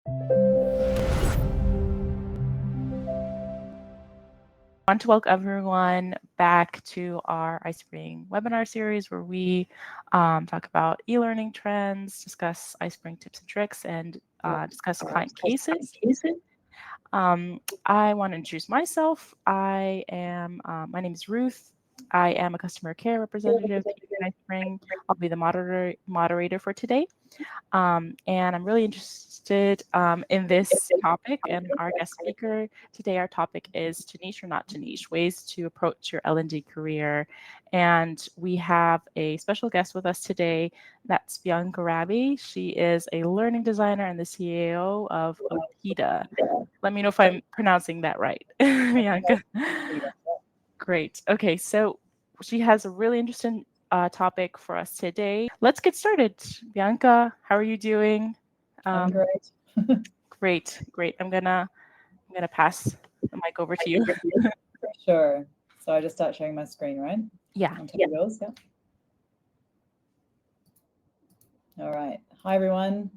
I want to welcome everyone back to our iSpring webinar series where we talk about e-learning trends, discuss iSpring tips and tricks, and discuss client cases. I want to introduce myself. My name is Ruth. I am a customer care representative at iSpring. I'll be the moderator for today. And I'm really interested in this topic and our guest speaker. Today, our topic is to niche or not to niche, ways to approach your L&D career. And we have a special guest with us today. That's Bianca Raby. She is a learning designer and the CEO of OPIDA. Let me know if I'm pronouncing that right, Bianca. Great. Okay, so she has a really interesting topic for us today. Let's get started. Bianca, how are you doing? I'm great. Great. I'm gonna pass the mic over to you. Sure. So I just start sharing my screen, right? Yeah. On top of yours, yeah. All right. Hi, everyone.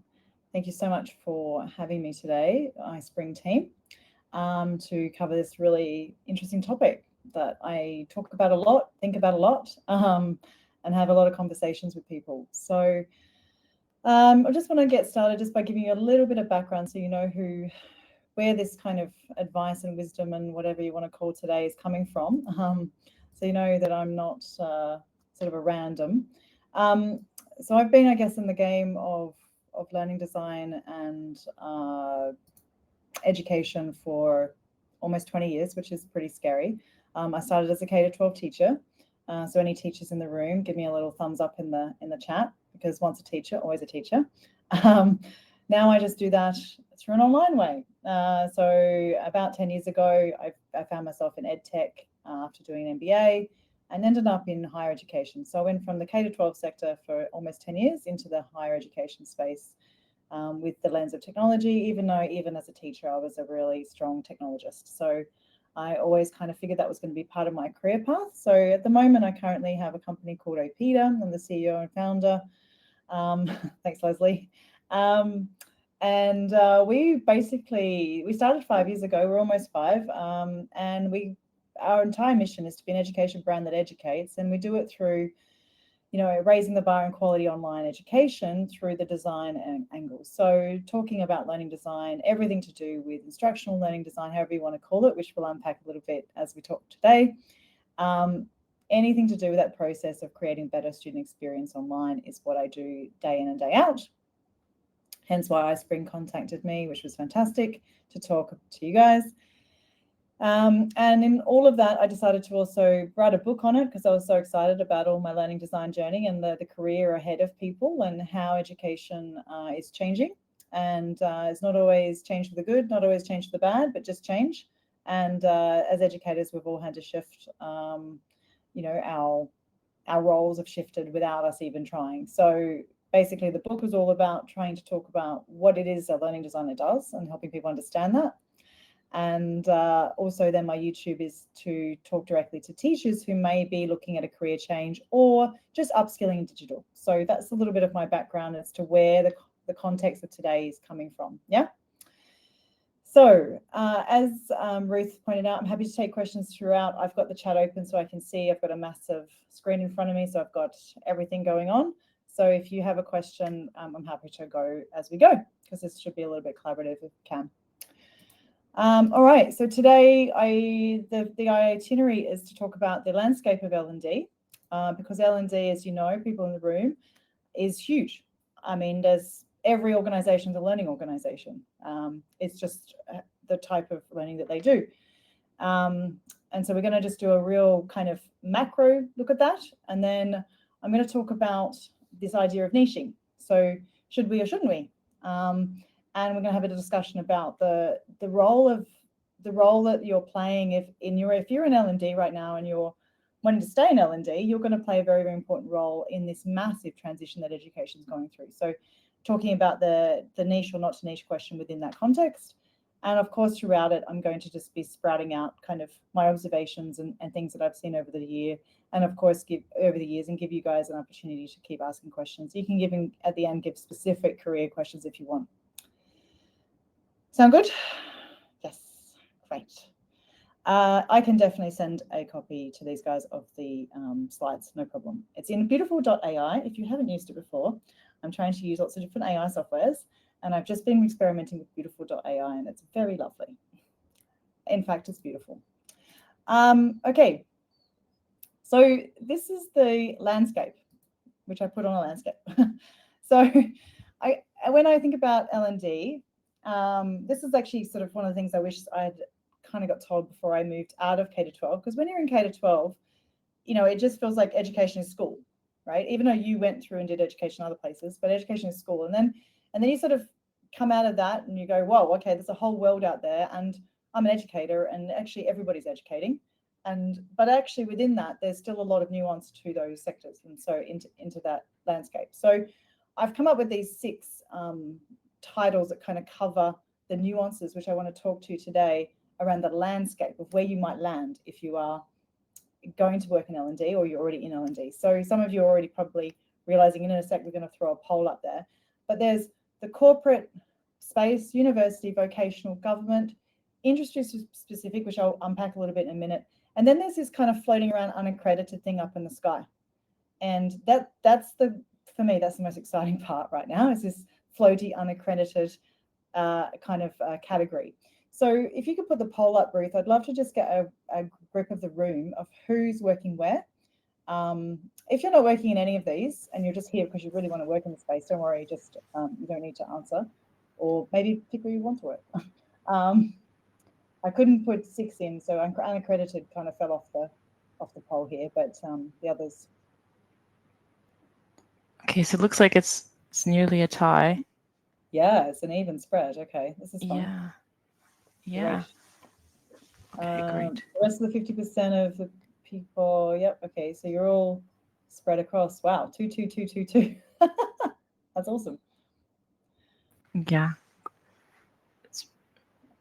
Thank you so much for having me today, iSpring team, to cover this really interesting topic that I talk about a lot, think about a lot, and have a lot of conversations with people. So I just want to get started just by giving you a little bit of background so you know where this kind of advice and wisdom and whatever you want to call today is coming from. So you know that I'm not sort of a random. So I've been, I guess, in the game of learning design and education for almost 20 years, which is pretty scary. I started as a K-12 teacher. So any teachers in the room, give me a little thumbs up in the chat, because once a teacher, always a teacher. Now I just do that through an online way. So about 10 years ago, I found myself in ed tech after doing an MBA and ended up in higher education. So I went from the K-12 sector for almost 10 years into the higher education space with the lens of technology, even though even as a teacher, I was a really strong technologist. So I always kind of figured that was going to be part of my career path. So at the moment, I currently have a company called OPIDA. I'm the CEO and founder. Thanks, Leslie. And we started 5 years ago. We're almost 5, and our entire mission is to be an education brand that educates, and we do it through, raising the bar in quality online education through the design angle. So talking about learning design, everything to do with instructional learning design, however you want to call it, which we'll unpack a little bit as we talk today. Anything to do with that process of creating better student experience online is what I do day in and day out. Hence why iSpring contacted me, which was fantastic to talk to you guys. And in all of that, I decided to also write a book on it because I was so excited about all my learning design journey and the career ahead of people and how education is changing. And it's not always change for the good, not always change for the bad, but just change. And as educators, we've all had to shift, our roles have shifted without us even trying. So basically, the book is all about trying to talk about what it is a learning designer does and helping people understand that. And also then my YouTube is to talk directly to teachers who may be looking at a career change or just upskilling in digital. So that's a little bit of my background as to where the context of today is coming from. Yeah. So as Ruth pointed out, I'm happy to take questions throughout. I've got the chat open so I can see. I've got a massive screen in front of me, so I've got everything going on. So if you have a question, I'm happy to go as we go, because this should be a little bit collaborative if we can. All right, so today the itinerary is to talk about the landscape of L&D, because L&D, as you know, people in the room, is huge. I mean, every organization is a learning organization. It's just the type of learning that they do. And so we're going to just do a real kind of macro look at that. And then I'm going to talk about this idea of niching. So should we or shouldn't we? And we're going to have a discussion about the role that you're playing if you're in L&D right now and you're wanting to stay in L&D, you're going to play a very, very important role in this massive transition that education is going through. So talking about the niche or not to niche question within that context. And of course, throughout it, I'm going to just be sprouting out kind of my observations and things that I've seen over the year. And of course, give you guys an opportunity to keep asking questions. You can at the end give specific career questions if you want. Sound good? Yes, great. I can definitely send a copy to these guys of the slides, no problem. It's in beautiful.ai. If you haven't used it before, I'm trying to use lots of different AI softwares, and I've just been experimenting with beautiful.ai, and it's very lovely. In fact, it's beautiful. Okay, so this is the landscape, which I put on a landscape. So when I think about L&D, this is actually sort of one of the things I wish I'd kind of got told before I moved out of K-12, because when you're in K-12, you know, it just feels like education is school, right? Even though you went through and did education other places, but education is school. And then you sort of come out of that and you go, whoa, okay, there's a whole world out there, and I'm an educator, and actually everybody's educating. But actually within that, there's still a lot of nuance to those sectors, and so into that landscape. So I've come up with these 6 titles that kind of cover the nuances, which I want to talk to today around the landscape of where you might land if you are going to work in L&D or you're already in L&D. So some of you are already probably realizing in a sec we're going to throw a poll up there. But there's the corporate space, university, vocational, government, industry specific, which I'll unpack a little bit in a minute. And then there's this kind of floating around unaccredited thing up in the sky. And that's for me, that's the most exciting part right now, is this floaty unaccredited kind of category. So if you could put the poll up, Ruth, I'd love to just get a grip of the room of who's working where. If you're not working in any of these and you're just here because you really want to work in the space, don't worry, just you don't need to answer, or maybe pick where you want to work. I couldn't put 6 in, so unaccredited kind of fell off the poll here, but the others. Okay, so it looks like it's nearly a tie. Yeah, it's an even spread. Okay, this is fun. Yeah. Yeah. Great. Okay, great. The rest of the 50% of the people, yep, okay, so you're all spread across. Wow, 2, 2, 2, 2, 2. That's awesome. Yeah.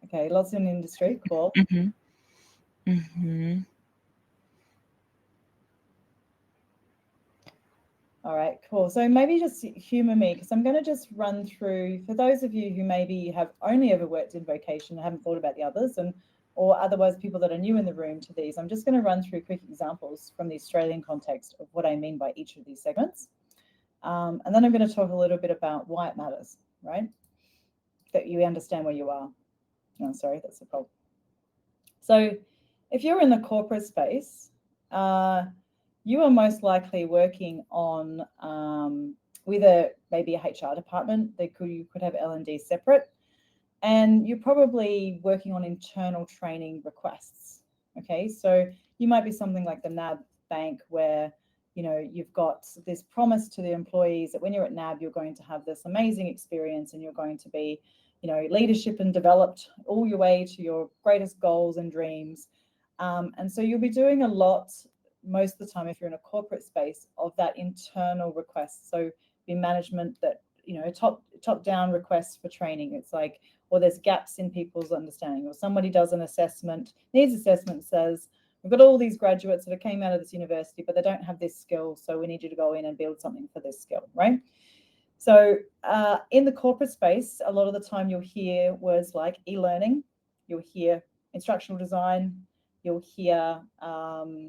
Okay, lots in industry, cool. All right, cool. So maybe just humor me, because I'm going to just run through, for those of you who maybe have only ever worked in vocation and haven't thought about the others, or otherwise people that are new in the room to these, I'm just going to run through quick examples from the Australian context of what I mean by each of these segments. And then I'm going to talk a little bit about why it matters, right? That you understand where you are. Oh, sorry, that's the problem. So if you're in the corporate space, you are most likely working on with maybe a HR department. You could have L&D separate, and you're probably working on internal training requests. Okay, so you might be something like the NAB bank, where you've got this promise to the employees that when you're at NAB, you're going to have this amazing experience and you're going to be leadership and developed all your way to your greatest goals and dreams. And so you'll be doing a lot most of the time, if you're in a corporate space, of that internal request. So be management that top down requests for training. It's like, or there's gaps in people's understanding, or somebody does an assessment, needs assessment, says we've got all these graduates that came out of this university, but they don't have this skill, so we need you to go in and build something for this skill, right? So in the corporate space, a lot of the time you'll hear words like e-learning, you'll hear instructional design, you'll hear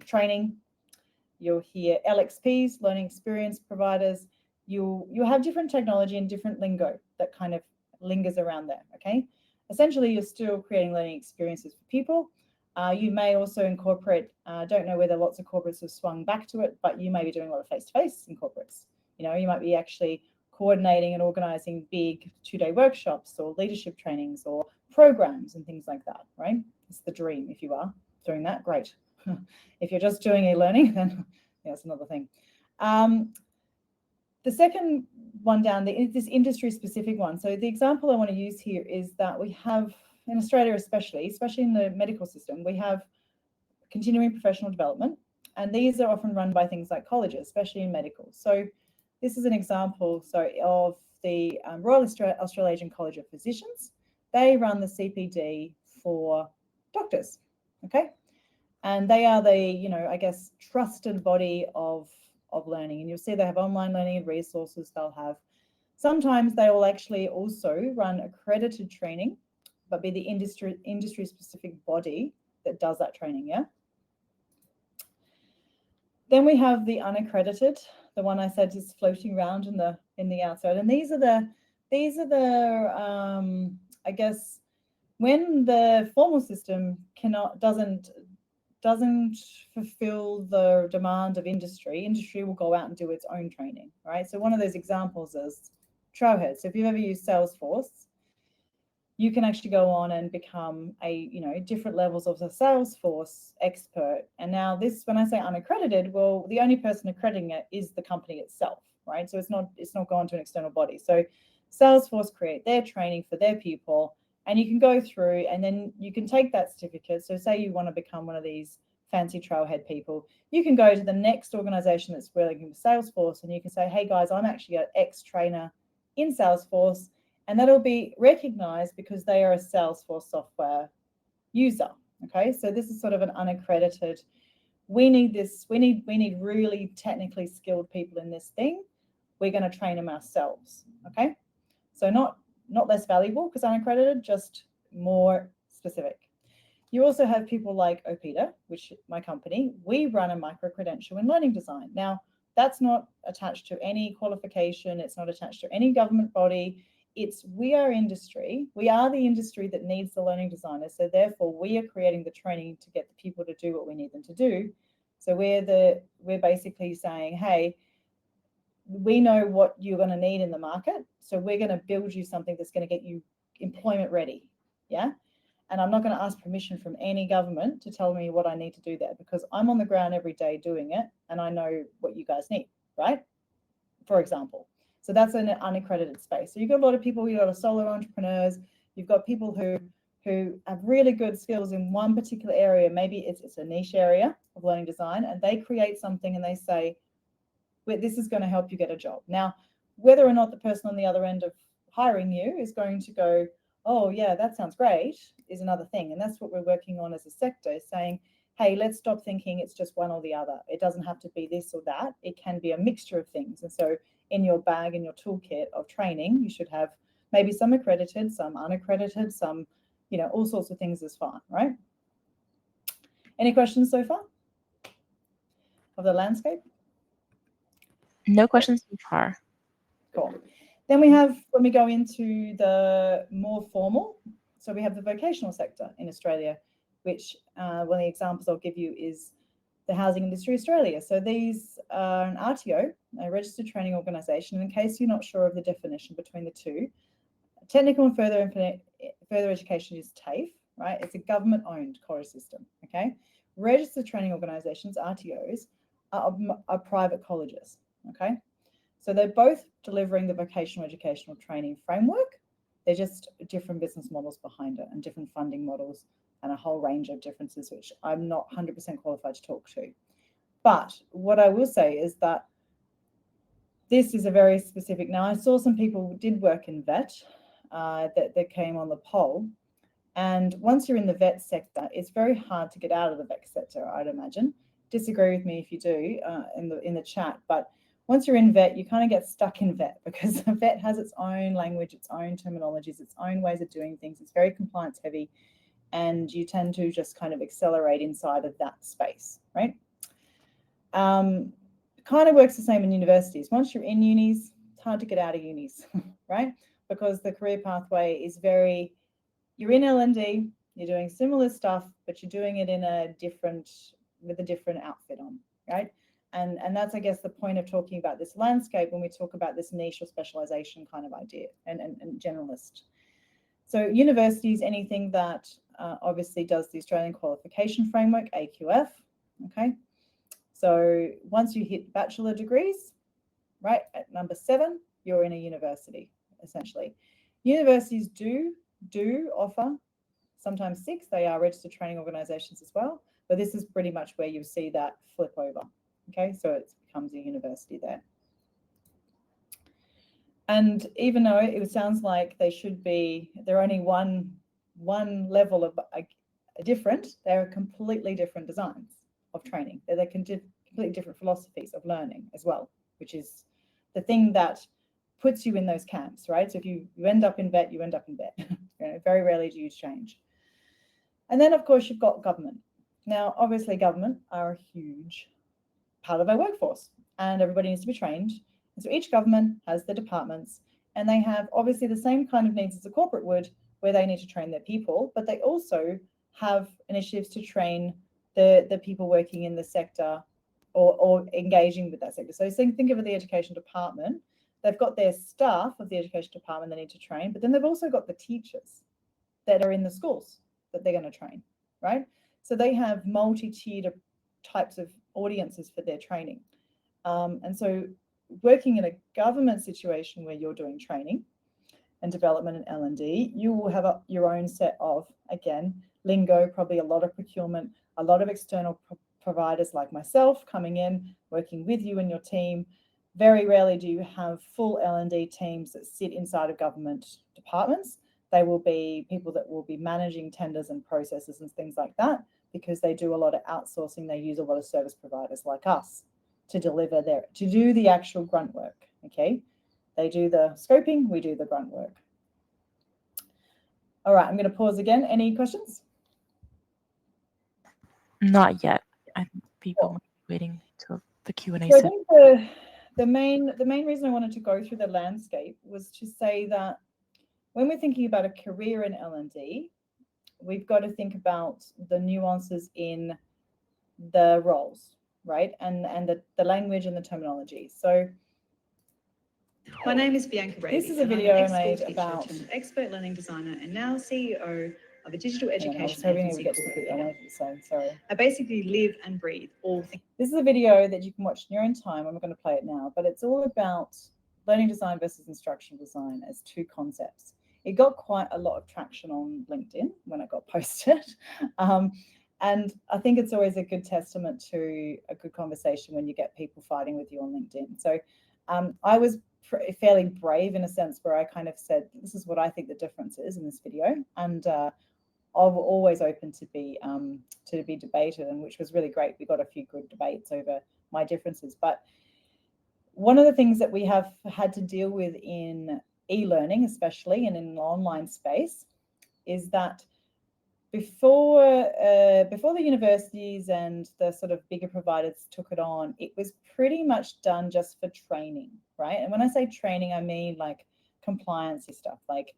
training, you'll hear LXPs, learning experience providers. You'll have different technology and different lingo that kind of lingers around there, okay? Essentially, you're still creating learning experiences for people. You may also incorporate, don't know whether lots of corporates have swung back to it, but you may be doing a lot of face-to-face in corporates. You might be actually coordinating and organizing big 2-day workshops or leadership trainings or programs and things like that, right? It's the dream. If you are doing that, great. If you're just doing e-learning, then yeah, that's another thing. The second one down, this industry-specific one. So the example I want to use here is that we have, in Australia especially in the medical system, we have continuing professional development, and these are often run by things like colleges, especially in medical. So this is an example of the Royal Australasian College of Physicians. They run the CPD for doctors, okay? And they are the, I guess, trusted body of learning. And you'll see they have online learning and resources. Sometimes they will actually also run accredited training but be the industry specific body that does that training. Yeah. Then we have the unaccredited, the one I said is floating around in the outside, and these are the I guess when the formal system doesn't fulfill the demand of industry will go out and do its own training, right? So one of those examples is Trailhead. So if you've ever used Salesforce, you can actually go on and become different levels of the Salesforce expert. And now this, when I say unaccredited, well, the only person accrediting it is the company itself, right? So it's not gone to an external body. So Salesforce create their training for their people, and you can go through and then you can take that certificate. So say you want to become one of these fancy Trailhead people, you can go to the next organization that's working with Salesforce and you can say, hey guys, I'm actually an ex-trainer in Salesforce, and that'll be recognized because they are a Salesforce software user. Okay, so this is sort of an unaccredited. We need this. We need really technically skilled people in this thing. We're going to train them ourselves. Okay, so not less valuable because unaccredited, just more specific. You also have people like OPEDA, which my company, we run a micro-credential in learning design. Now, that's not attached to any qualification. It's not attached to any government body. We are industry. We are the industry that needs the learning designers. So therefore, we are creating the training to get the people to do what we need them to do. So we're basically saying, hey, we know what you're going to need in the market. So we're going to build you something that's going to get you employment ready. Yeah. And I'm not going to ask permission from any government to tell me what I need to do there, because I'm on the ground every day doing it and I know what you guys need, right? For example. So that's an unaccredited space. So you've got a lot of people, you've got solo entrepreneurs, you've got people who have really good skills in one particular area. Maybe it's a niche area of learning design, and they create something and they say, this is going to help you get a job. Now, whether or not the person on the other end of hiring you is going to go, oh yeah, that sounds great, is another thing. And that's what we're working on as a sector, saying, hey, let's stop thinking it's just one or the other. It doesn't have to be this or that. It can be a mixture of things. And so in your bag, in your toolkit of training, you should have maybe some accredited, some unaccredited, some, all sorts of things is fine, right? Any questions so far of the landscape? No questions so far. Cool. Then when we go into the more formal, so we have the vocational sector in Australia, which one of the examples I'll give you is the Housing Industry Australia. So these are an RTO, a registered training organisation. In case you're not sure of the definition between the two, technical and further education is TAFE, right? It's a government-owned core system, okay? Registered training organisations, RTOs, are private colleges, okay? So they're both delivering the vocational educational training framework. They're just different business models behind it and different funding models and a whole range of differences, which I'm not 100% qualified to talk to. But what I will say is that this is a very specific. Now, I saw some people who did work in vet that came on the poll. And once you're in the vet sector, it's very hard to get out of the vet sector, I'd imagine. Disagree with me if you do in the chat. But once you're in vet, you kind of get stuck in vet because vet has its own language, its own terminologies, its own ways of doing things. It's very compliance heavy, and you tend to just kind of accelerate inside of that space, right? It kind of works the same in universities. Once you're in unis, it's hard to get out of unis, right? Because the career pathway is you're in L&D, you're doing similar stuff, but you're doing it with a different outfit on, right? And that's, I guess, the point of talking about this landscape when we talk about this niche or specialization kind of idea and generalist. So universities, anything that obviously does the Australian Qualification Framework, AQF, okay? So once you hit bachelor degrees, right, at number 7, you're in a university, essentially. Universities do offer sometimes 6. They are registered training organizations as well, but this is pretty much where you see that flip over. Okay, so it becomes a university there. And even though it sounds like they're only one level of different, they're completely different designs of training. They're completely different philosophies of learning as well, which is the thing that puts you in those camps, right? So if you end up in vet, you end up in vet. Very rarely do you change. And then, of course, you've got government. Now, obviously, government are a huge part of our workforce, and everybody needs to be trained. And so each government has their departments, and they have obviously the same kind of needs as a corporate would, where they need to train their people, but they also have initiatives to train the people working in the sector or engaging with that sector. So think of the education department. They've got their staff of the education department they need to train, but then they've also got the teachers that are in the schools that they're going to train, right? So they have multi-tiered types of audiences for their training. And so working in a government situation where you're doing training and development and L&D, you will have your own set of, again, lingo, probably a lot of procurement, a lot of external providers like myself coming in, working with you and your team. Very rarely do you have full L&D teams that sit inside of government departments. They will be people that will be managing tenders and processes and things like that, because they do a lot of outsourcing. They use a lot of service providers like us to do the actual grunt work, okay? They do the scoping, we do the grunt work. All right, I'm going to pause again. Any questions? Not yet. I think people might be waiting till the Q&A So I session. think the main reason I wanted to go through the landscape was to say that when we're thinking about a career in L&D, we've got to think about the nuances in the roles, right? And the language and the terminology. So my name is Bianca Raby. This is a video I made teacher, about expert learning designer, and now CEO of a digital education agency. I basically live and breathe all things. This is a video that you can watch in your own time. I'm not going to play it now, but it's all about learning design versus instructional design as two concepts. It got quite a lot of traction on LinkedIn when it got posted. And I think it's always a good testament to a good conversation when you get people fighting with you on LinkedIn. So I was fairly brave in a sense where I kind of said, this is what I think the difference is in this video. And I'm always open to be debated, and which was really great. We got a few good debates over my differences. But one of the things that we have had to deal with in e-learning, especially, and in an online space, is that before the universities and the sort of bigger providers took it on, it was pretty much done just for training, right? And when I say training, I mean like compliancy stuff, like,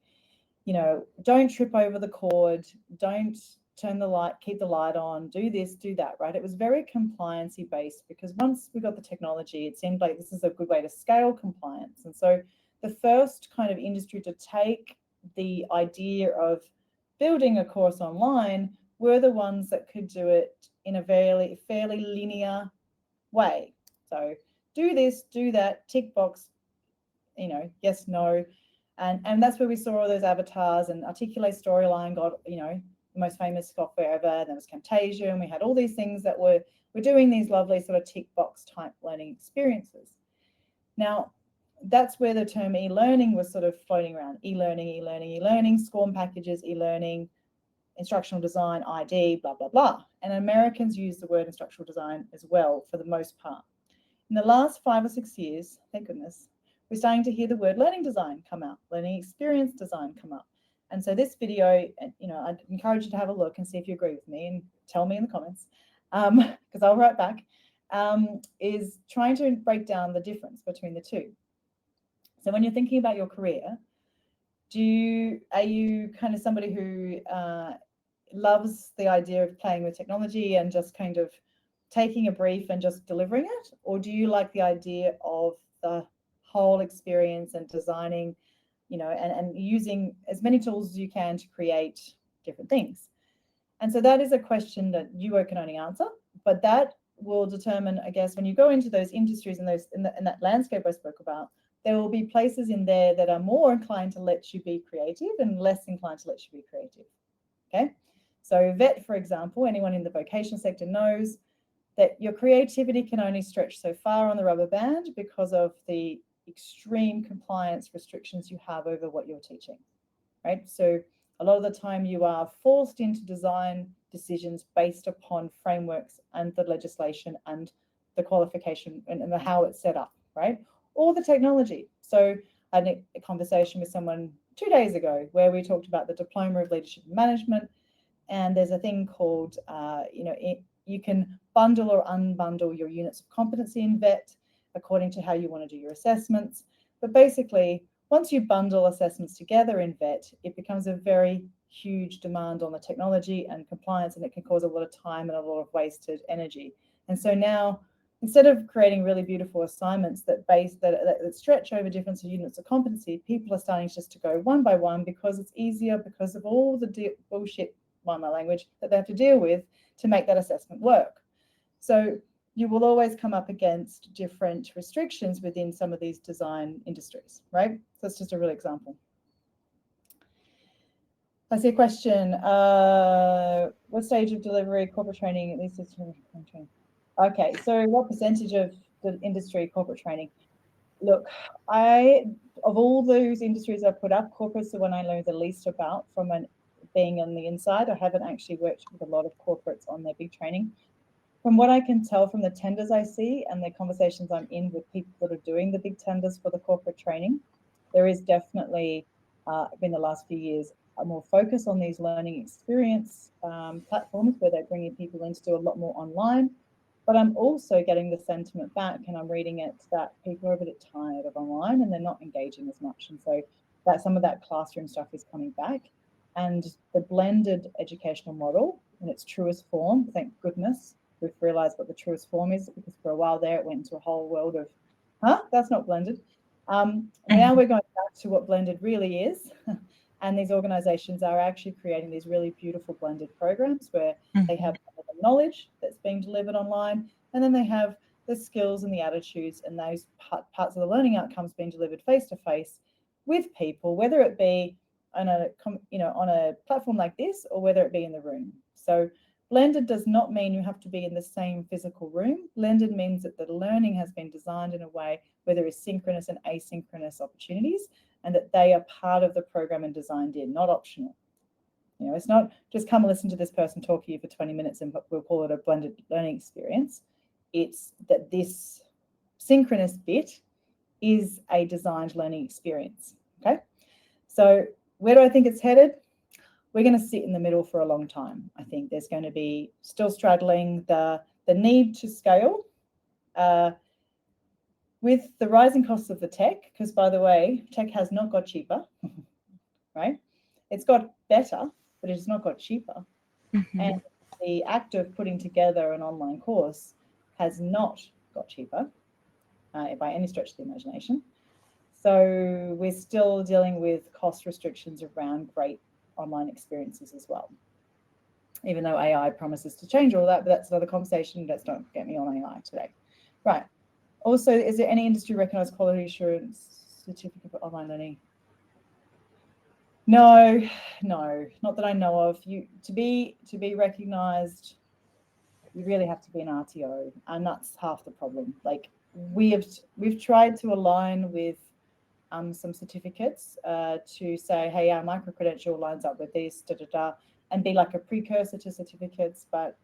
you know, don't trip over the cord, don't turn the light, keep the light on, do this, do that, right? It was very compliancy based, because once we got the technology, it seemed like this is a good way to scale compliance. And so the first kind of industry to take the idea of building a course online were the ones that could do it in a fairly linear way. So do this, do that, tick box, you know, yes, no. And that's where we saw all those avatars, and Articulate Storyline got, you know, the most famous software ever. And there was Camtasia, and we had all these things that were doing these lovely sort of tick box type learning experiences. Now, that's where the term e-learning was sort of floating around. E-learning, SCORM packages, e-learning, instructional design, ID, blah, blah, blah. And Americans use the word instructional design as well for the most part. In the last 5 or 6 years, thank goodness, we're starting to hear the word learning design come out, learning experience design come up. And so this video, you know, I'd encourage you to have a look and see if you agree with me, and tell me in the comments, because I'll write back, is trying to break down the difference between the two. So when you're thinking about your career, are you kind of somebody who loves the idea of playing with technology and just kind of taking a brief and just delivering it? Or do you like the idea of the whole experience and designing, you know, and using as many tools as you can to create different things? And so that is a question that you can only answer, but that will determine, I guess, when you go into those industries and those in that landscape I spoke about, there will be places in there that are more inclined to let you be creative and less inclined to let you be creative. Okay, so vet, for example, anyone in the vocation sector knows that your creativity can only stretch so far on the rubber band because of the extreme compliance restrictions you have over what you're teaching, right? So a lot of the time you are forced into design decisions based upon frameworks and the legislation and the qualification and how it's set up, right? Or the technology. So I had a conversation with someone 2 days ago, where we talked about the Diploma of Leadership and Management. And there's a thing called, you can bundle or unbundle your units of competency in VET according to how you want to do your assessments. But basically, once you bundle assessments together in VET, it becomes a very huge demand on the technology and compliance, and it can cause a lot of time and a lot of wasted energy. And so now, instead of creating really beautiful assignments that stretch over different units of competency, people are starting just to go one by one because it's easier, because of all the bullshit, mind my language, that they have to deal with to make that assessment work. So you will always come up against different restrictions within some of these design industries, right? So that's just a real example. I see a question. What stage of delivery corporate training, at least it's training? Okay, so what percentage of the industry corporate training? Look, of all those industries I put up, corporate's the one I learned the least about from being on the inside. I haven't actually worked with a lot of corporates on their big training. From what I can tell from the tenders I see and the conversations I'm in with people that are doing the big tenders for the corporate training, there is definitely, in the last few years, a more focus on these learning experience platforms where they're bringing people in to do a lot more online. But I'm also getting the sentiment back, and I'm reading it, that people are a bit tired of online and they're not engaging as much. And so that some of that classroom stuff is coming back. And the blended educational model in its truest form, thank goodness, we've realized what the truest form is, because for a while there it went into a whole world of, that's not blended. Now we're going back to what blended really is. And these organizations are actually creating these really beautiful blended programs where they have the knowledge that's being delivered online, and then they have the skills and the attitudes and those parts of the learning outcomes being delivered face to face with people, whether it be on a platform like this or whether it be in the room. So blended does not mean you have to be in the same physical room. Blended means that the learning has been designed in a way where there is synchronous and asynchronous opportunities, and that they are part of the program and designed in, not optional. It's not just come and listen to this person talk to you for 20 minutes and we'll call it a blended learning experience. It's that this synchronous bit is a designed learning experience, okay? So where do I think it's headed? We're going to sit in the middle for a long time. I think there's going to be still straddling the need to scale with the rising costs of the tech, because, by the way, tech has not got cheaper, right? It's got better, but it's not got cheaper. And the act of putting together an online course has not got cheaper by any stretch of the imagination. So we're still dealing with cost restrictions around great online experiences as well, even though AI promises to change all that, but that's another conversation. Let's not get me on AI today. Right. Also, is there any industry recognized quality assurance certificate for online learning? No, not that I know of. To be recognized, you really have to be an RTO, and that's half the problem. Like we've tried to align with some certificates to say, hey, our micro-credential lines up with these, and be like a precursor to certificates, but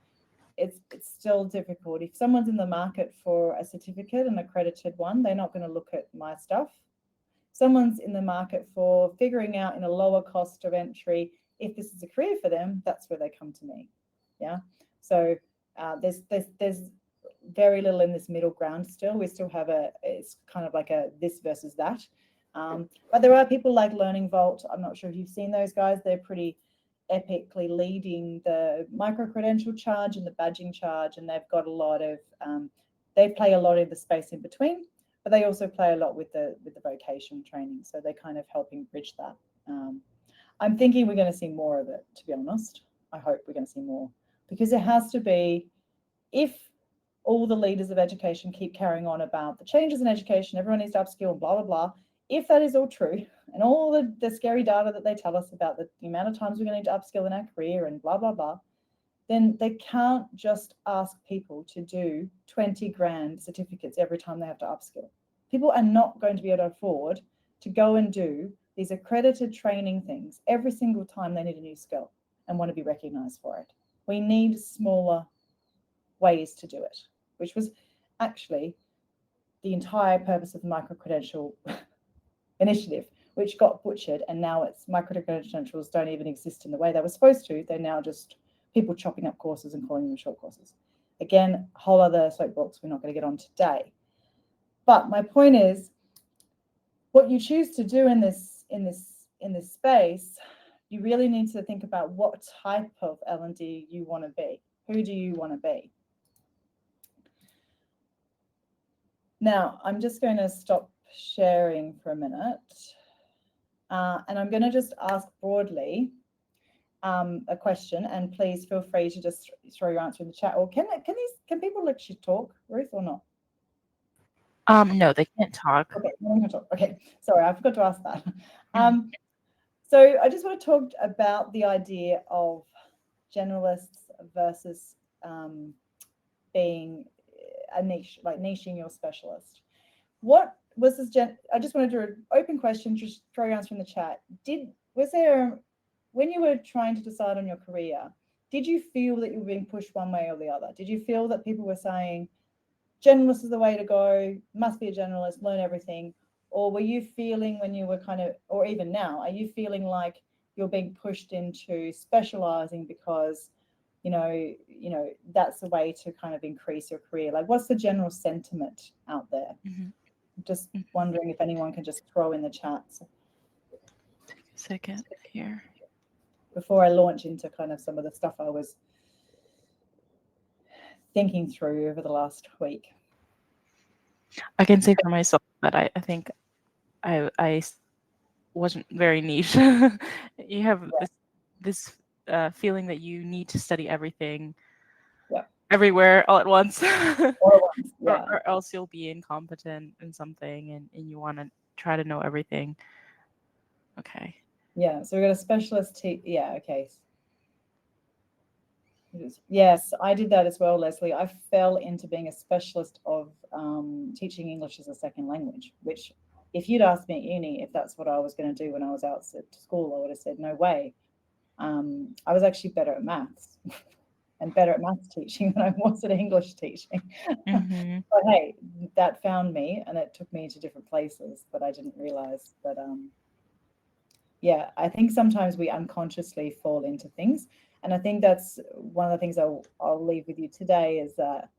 it's still difficult. If someone's in the market for a certificate, an accredited one, they're not going to look at my stuff. Someone's in the market for figuring out in a lower cost of entry if this is a career for them, that's where they come to me. Yeah. So there's very little in this middle ground still. We still have it's kind of like a this versus that. But there are people like Learning Vault. I'm not sure if you've seen those guys. They're pretty epically leading the micro-credential charge and the badging charge, and they've got a lot of, they play a lot in the space in between, but they also play a lot with the vocation training. So they're kind of helping bridge that. I'm thinking we're going to see more of it, to be honest. I hope we're going to see more, because it has to be, if all the leaders of education keep carrying on about the changes in education, everyone needs to upskill and blah, blah, blah. If that is all true, and all the scary data that they tell us about the amount of times we're going to need to upskill in our career and blah, blah, blah, then they can't just ask people to do 20 grand certificates every time they have to upskill. People are not going to be able to afford to go and do these accredited training things every single time they need a new skill and want to be recognized for it. We need smaller ways to do it, which was actually the entire purpose of the micro-credential initiative, which got butchered, and now it's micro-credentials don't even exist in the way they were supposed to. They're now just people chopping up courses and calling them short courses. Again, a whole other soapbox we're not going to get on today. But my point is, what you choose to do in this space, you really need to think about what type of L&D you want to be. Who do you want to be? Now, I'm just going to stop sharing for a minute, and I'm going to just ask broadly a question, and please feel free to just throw your answer in the chat. Or can people actually talk, Ruth, or not? No, they can't talk. Okay, no one can talk. Okay, sorry, I forgot to ask that. So I just want to talk about the idea of generalists versus being a niche, like niching your specialist. What was this? I just wanted to do an open question, just throw your answer in the chat. Was there, when you were trying to decide on your career, did you feel that you were being pushed one way or the other? Did you feel that people were saying, generalist is the way to go, must be a generalist, learn everything? Or were you feeling when you were kind of, or even now, are you feeling like you're being pushed into specializing because, you know, that's the way to kind of increase your career? Like, what's the general sentiment out there? Just wondering if anyone can just throw in the chat. Take a second here. Before I launch into kind of some of the stuff I was thinking through over the last week. I can say for myself that I think I wasn't very niche. You have this feeling that you need to study everything everywhere all at once. Or else you'll be incompetent in something, and you want to try to know everything. Okay. Yeah, so we've got a specialist. Yeah, okay. Yes, I did that as well, Leslie. I fell into being a specialist of teaching English as a second language, which if you'd asked me at uni if that's what I was going to do when I was out at school, I would have said, no way. I was actually better at maths and better at maths teaching than I was at English teaching. But hey, that found me, and it took me to different places, but I didn't realize that, yeah, I think sometimes we unconsciously fall into things. And I think that's one of the things I'll leave with you today is that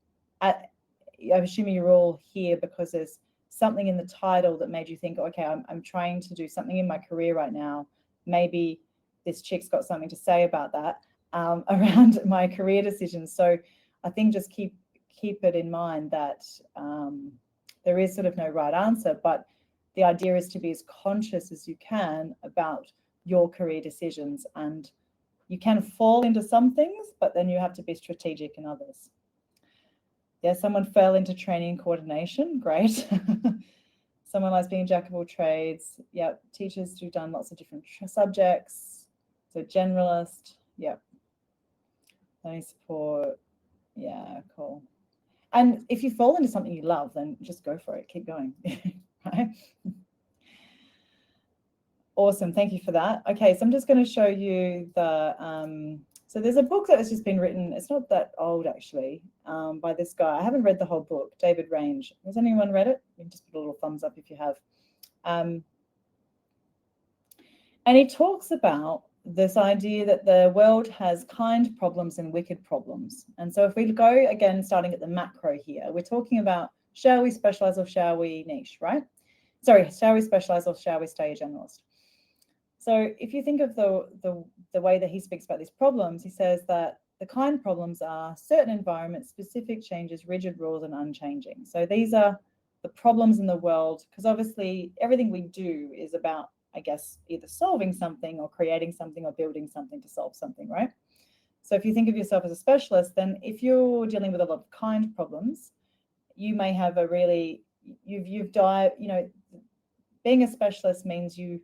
I'm assuming you're all here because there's something in the title that made you think, okay, I'm trying to do something in my career right now. Maybe this chick's got something to say about that around my career decisions. So I think just keep it in mind that there is sort of no right answer, but the idea is to be as conscious as you can about your career decisions, and you can fall into some things, but then you have to be strategic in others. Yeah, someone fell into training and coordination. Great. Someone likes being jack of all trades. Yep. Teachers who've done lots of different subjects. So generalist. Yep. Learning support. Yeah, cool. And if you fall into something you love, then just go for it. Keep going. Right? Awesome. Thank you for that. Okay, so I'm just going to show you the so there's a book that has just been written. It's not that old actually, by this guy. I haven't read the whole book, David Range. Has anyone read it? You can just put a little thumbs up if you have. And he talks about this idea that the world has kind problems and wicked problems. And so if we go again, starting at the macro here, we're talking about, shall we specialize or shall we niche, right? Sorry, shall we specialize or shall we stay a generalist? So if you think of the way that he speaks about these problems, he says that the kind problems are certain environments, specific changes, rigid rules, and unchanging. So these are the problems in the world, because obviously everything we do is about, I guess, either solving something or creating something or building something to solve something, right? So if you think of yourself as a specialist, then if you're dealing with a lot of kind problems, you may have a really, you've died, you know, being a specialist means you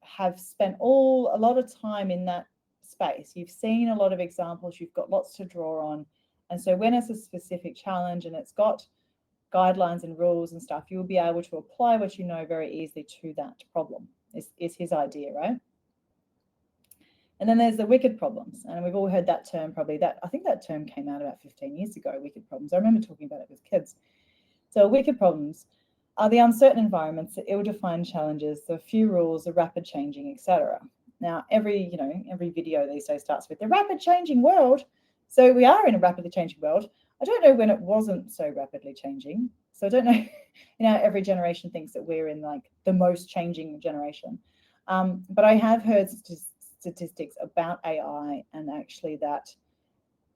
have spent a lot of time in that space. You've seen a lot of examples, you've got lots to draw on. And so when it's a specific challenge and it's got guidelines and rules and stuff, you'll be able to apply what you know very easily to that problem, is his idea, right? And then there's the wicked problems. And we've all heard that term probably. I think that term came out about 15 years ago, wicked problems. I remember talking about it with kids. So wicked problems are the uncertain environments, the ill-defined challenges, the few rules, the rapid changing, etc. Now, every video these days starts with the rapid changing world. So we are in a rapidly changing world. I don't know when it wasn't so rapidly changing. So I don't know, every generation thinks that we're in like the most changing generation. But I have heard statistics about AI, and actually that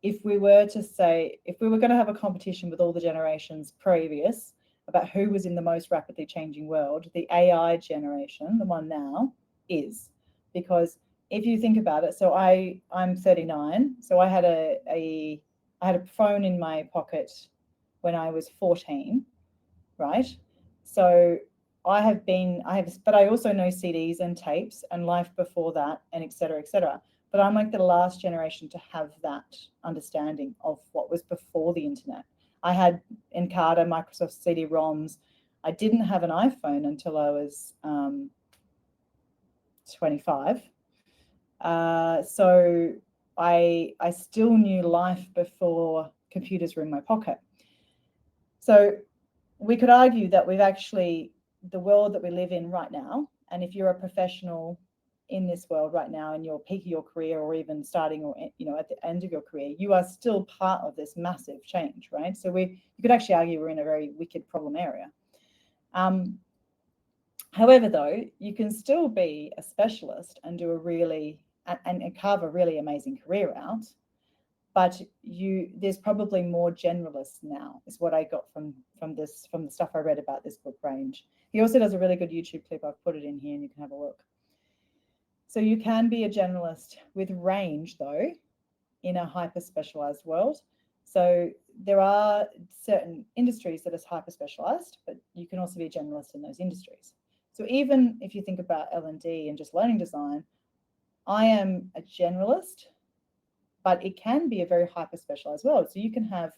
if we were going to have a competition with all the generations previous about who was in the most rapidly changing world, the AI generation, the one now, is. Because if you think about it, so I'm 39, so I had a phone in my pocket when I was 14, right? So but I also know CDs and tapes and life before that, and et cetera, et cetera. But I'm like the last generation to have that understanding of what was before the internet. I had Encarta, Microsoft CD-ROMs. I didn't have an iPhone until I was 25. So I still knew life before computers were in my pocket. So we could argue that the world that we live in right now, and if you're a professional in this world right now in your peak of your career, or even starting, or at the end of your career, you are still part of this massive change, right? So you could actually argue we're in a very wicked problem area. However, though, you can still be a specialist and do and carve a really amazing career out. But there's probably more generalists now, is what I got from the stuff I read about this book range. He also does a really good YouTube clip. I've put it in here and you can have a look. So you can be a generalist with range, though, in a hyper-specialized world. So there are certain industries that are hyper-specialized, but you can also be a generalist in those industries. So even if you think about L&D and just learning design, I am a generalist, but it can be a very hyper-specialized world. So you can have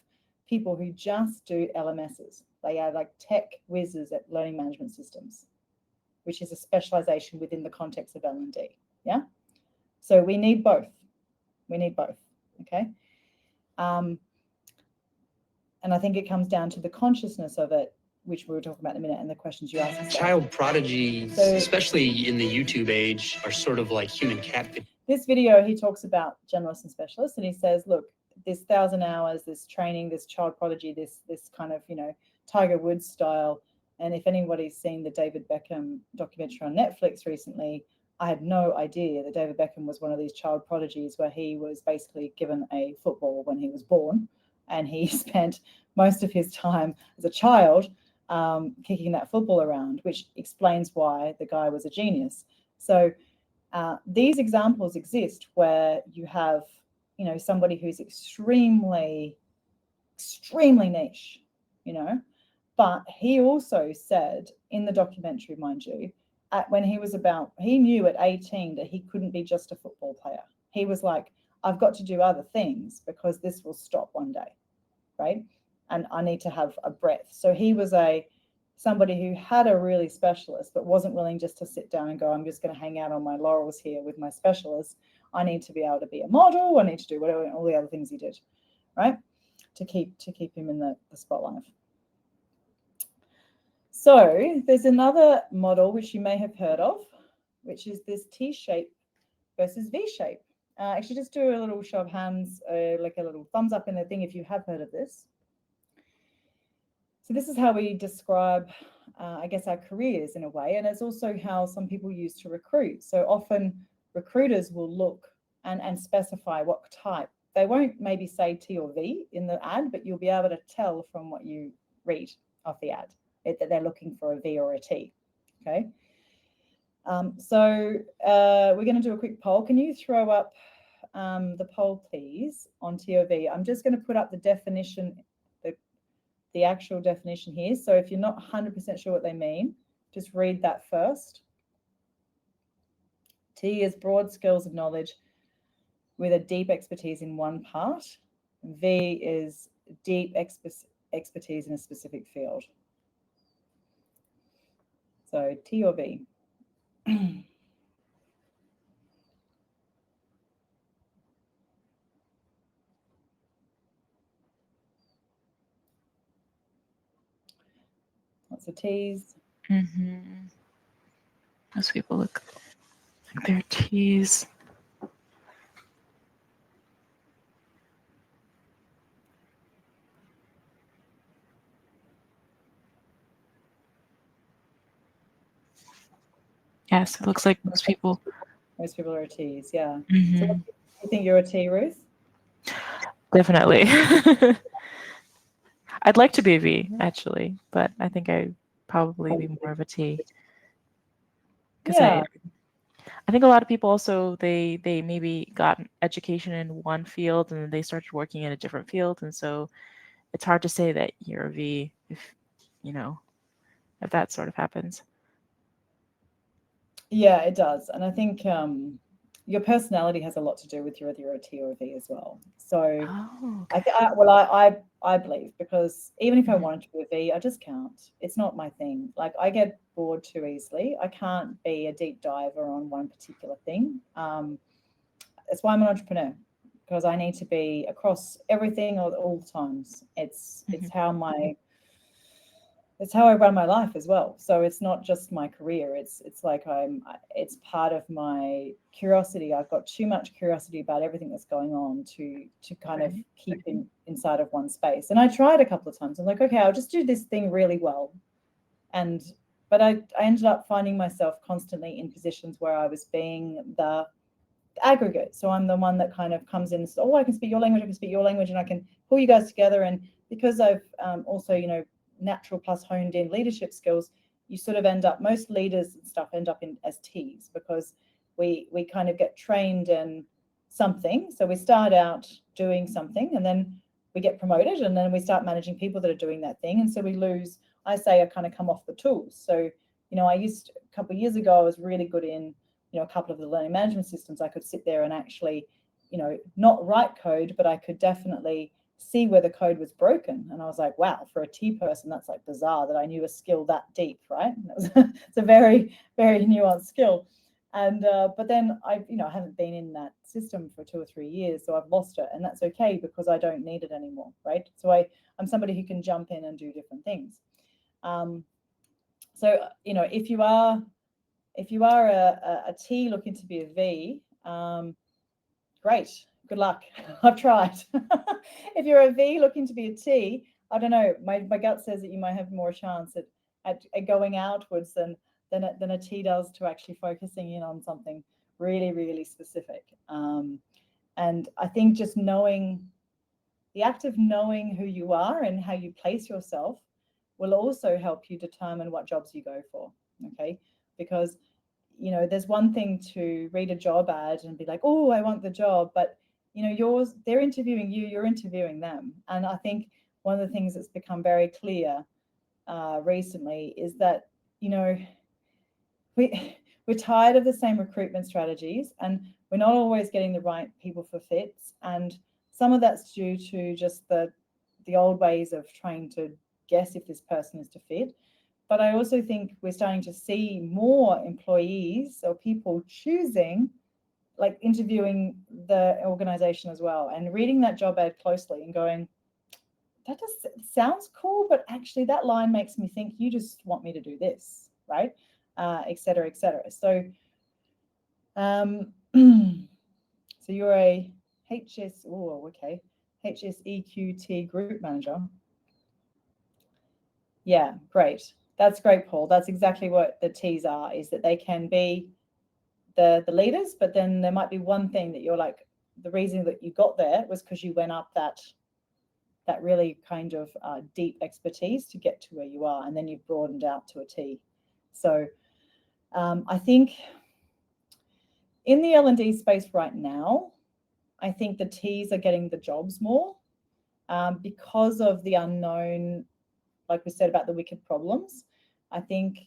people who just do LMSs. They are like tech whizzes at learning management systems, which is a specialization within the context of L&D. Yeah. So we need both. We need both. Okay. And I think it comes down to the consciousness of it, which we were talking about in a minute, and the questions you asked. Child prodigies, especially in the YouTube age, are sort of like human catfish. This video, he talks about generalists and specialists, and he says, look, this 1,000 hours, this training, this child prodigy, this kind of, Tiger Woods style. And if anybody's seen the David Beckham documentary on Netflix recently, I had no idea that David Beckham was one of these child prodigies, where he was basically given a football when he was born, and he spent most of his time as a child kicking that football around, which explains why the guy was a genius. So these examples exist where you have, somebody who's extremely niche, but he also said in the documentary, mind you, he knew at 18 that he couldn't be just a football player. He was like, I've got to do other things because this will stop one day, right? And I need to have a breadth. So he was somebody who had a really specialist, but wasn't willing just to sit down and go, I'm just going to hang out on my laurels here with my specialist. I need to be able to be a model. I need to do whatever, all the other things he did, right? To keep him in the spotlight. So there's another model which you may have heard of, which is this T-shape versus V-shape. Actually, just do a little show of hands, like a little thumbs up in the thing if you have heard of this. So this is how we describe, I guess, our careers in a way, and it's also how some people use to recruit. So often recruiters will look and specify what type. They won't maybe say T or V in the ad, but you'll be able to tell from what you read off the ad that they're looking for a V or a T. Okay. So we're going to do a quick poll. Can you throw up the poll, please, on T or V? I'm just going to put up the definition, the actual definition here. So if you're not 100% sure what they mean, just read that first. T is broad skills of knowledge with a deep expertise in one part. V is deep expertise in a specific field. So T or V? Lots of T's. Most people look like they're T's. Yes, it looks like most people. Most people are T's, yeah. So do you think you're a T, Ruth? Definitely. I'd like to be a V, actually, but I think I'd probably be more of a T. Because I think a lot of people also, they maybe got an education in one field and then they started working in a different field. And so it's hard to say that you're a V if, if that sort of happens. Yeah, it does. And I think your personality has a lot to do with whether you're a T or a V as well. So I believe, because even if I wanted to be a V, I just can't. It's not my thing. Like, I get bored too easily. I can't be a deep diver on one particular thing. That's why I'm an entrepreneur, because I need to be across everything all the times. It's how I run my life as well. So it's not just my career. It's like it's part of my curiosity. I've got too much curiosity about everything that's going on to kind of keep inside of one space. And I tried a couple of times. I'm like, okay, I'll just do this thing really well. But I ended up finding myself constantly in positions where I was being the aggregate. So I'm the one that kind of comes in and says, oh, I can speak your language, I can speak your language, and I can pull you guys together. And because I've also, natural plus honed in leadership skills, you sort of end up, most leaders and stuff end up as T's, because we kind of get trained in something. So we start out doing something and then we get promoted and then we start managing people that are doing that thing. And so we lose, I kind of come off the tools. So, a couple of years ago, I was really good in, a couple of the learning management systems. I could sit there and actually, not write code, but I could definitely see where the code was broken. And I was like, wow, for a T person, that's like bizarre that I knew a skill that deep, right? And it's a very, very nuanced skill. And but then I haven't been in that system for 2 or 3 years, so I've lost it, and that's okay, because I don't need it anymore, right? So I'm somebody who can jump in and do different things. So if you are a T looking to be a V, great. Good luck. I've tried. If you're a V looking to be a T, I don't know. My gut says that you might have more chance at going outwards than a T does to actually focusing in on something really, really specific. And I think just the act of knowing who you are and how you place yourself will also help you determine what jobs you go for. Okay, because there's one thing to read a job ad and be like, oh, I want the job, but they're interviewing you, you're interviewing them. And I think one of the things that's become very clear recently is that we're tired of the same recruitment strategies, and we're not always getting the right people for fits. And some of that's due to just the old ways of trying to guess if this person is to fit. But I also think we're starting to see more employees or people choosing, like interviewing the organization as well, and reading that job ad closely and going, that just sounds cool, but actually that line makes me think you just want me to do this, right? Et cetera, et cetera. So, so you're a HSEQT group manager. Yeah, great. That's great, Paul. That's exactly what the T's are, is that they can be the leaders, but then there might be one thing that you're like, the reason that you got there was because you went up that really kind of deep expertise to get to where you are, and then you've broadened out to a T. So I think in the L&D space right now, I think the T's are getting the jobs more because of the unknown, like we said about the wicked problems. I think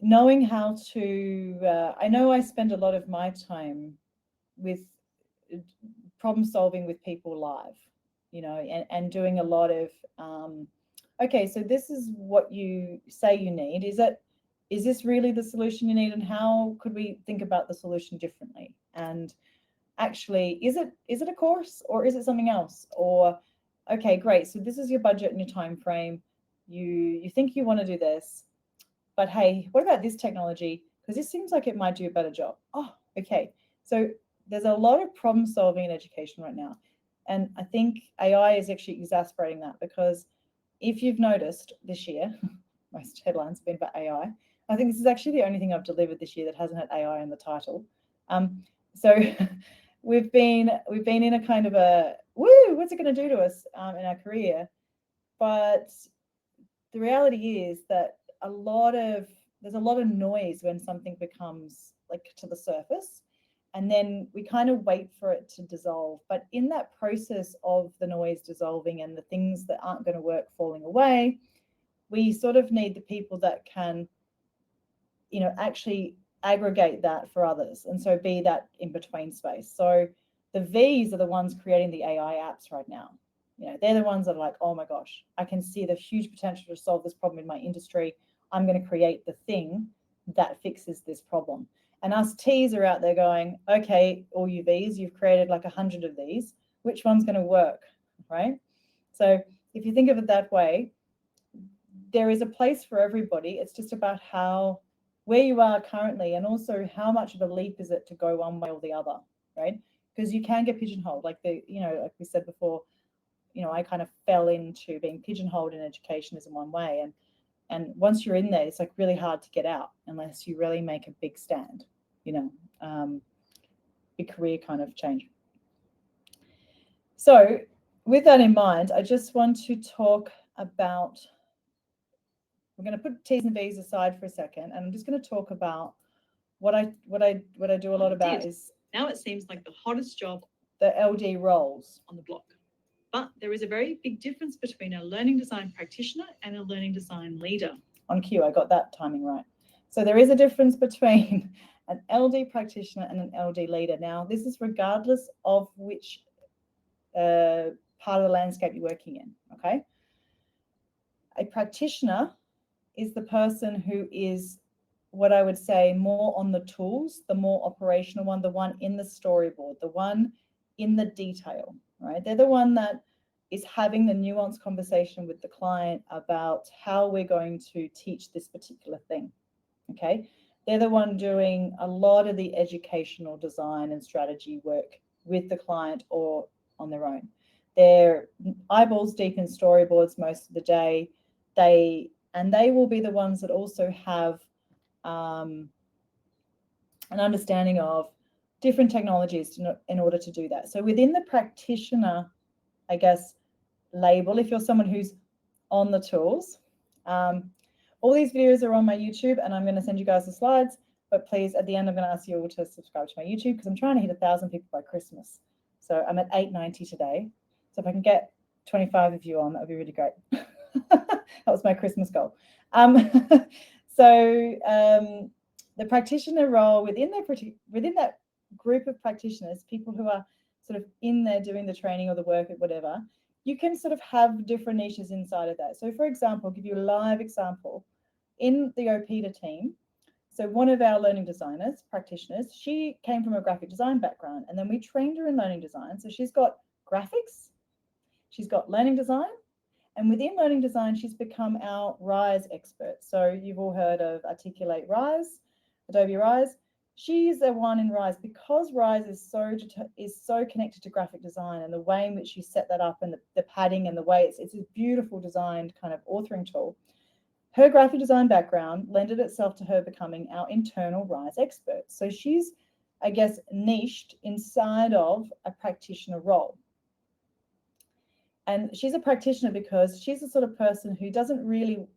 knowing how to, I know I spend a lot of my time with problem solving with people live, and doing a lot of, okay, so this is what you say you need. Is this really the solution you need? And how could we think about the solution differently? And actually, is it a course or is it something else? Or, okay, great. So this is your budget and your time frame. you think you want to do this, but hey, what about this technology? Because this seems like it might do a better job. Oh, okay. So there's a lot of problem solving in education right now. And I think AI is actually exacerbating that, because if you've noticed this year, most headlines have been about AI. I think this is actually the only thing I've delivered this year that hasn't had AI in the title. So we've been in a kind of a, woo, what's it going to do to us in our career? But the reality is that there's a lot of noise when something becomes like to the surface, and then we kind of wait for it to dissolve. But in that process of the noise dissolving and the things that aren't going to work falling away, we sort of need the people that can, actually aggregate that for others, and so be that in between space. So the V's are the ones creating the AI apps right now. They're the ones that are like, oh my gosh, I can see the huge potential to solve this problem in my industry. I'm going to create the thing that fixes this problem. And us T's are out there going, okay, all you V's, you've created like 100 of these. Which one's going to work, right? So if you think of it that way, there is a place for everybody. It's just about where you are currently, and also how much of a leap is it to go one way or the other, right? Because you can get pigeonholed, like like we said before. I kind of fell into being pigeonholed in education as in one way, and once you're in there, it's like really hard to get out unless you really make a big stand, big career kind of change. So with that in mind, I just want to talk about, we're going to put T's and V's aside for a second, and I'm just going to talk about what I do a lot about is, now it seems like the hottest job, the LD roles on the block. But there is a very big difference between a learning design practitioner and a learning design leader. On cue, I got that timing right. So there is a difference between an LD practitioner and an LD leader. Now, this is regardless of which part of the landscape you're working in, okay? A practitioner is the person who is, what I would say, more on the tools, the more operational one, the one in the storyboard, the one in the detail, right? They're the one that is having the nuanced conversation with the client about how we're going to teach this particular thing, okay? They're the one doing a lot of the educational design and strategy work with the client or on their own. They're eyeballs deep in storyboards most of the day. They will be the ones that also have an understanding of different technologies in order to do that. So within the practitioner, I guess, label, if you're someone who's on the tools, all these videos are on my YouTube, and I'm going to send you guys the slides, but please, at the end, I'm going to ask you all to subscribe to my YouTube, because I'm trying to hit 1,000 people by Christmas. So I'm at 890 today. So if I can get 25 of you on, that would be really great. That was my Christmas goal. The practitioner role within that group of practitioners, people who are sort of in there doing the training or the work or whatever, you can sort of have different niches inside of that. So for example, I'll give you a live example. In the OPEDA team, so one of our learning designers, practitioners, she came from a graphic design background, and then we trained her in learning design. So she's got graphics, she's got learning design, and within learning design, she's become our Rise expert. So you've all heard of Articulate Rise, Adobe Rise. She's the one in Rise, because Rise is so connected to graphic design, and the way in which you set that up, and the padding, and the way it's a beautiful designed kind of authoring tool. Her graphic design background lended itself to her becoming our internal Rise expert. So she's, I guess, niched inside of a practitioner role. And she's a practitioner because she's the sort of person who doesn't really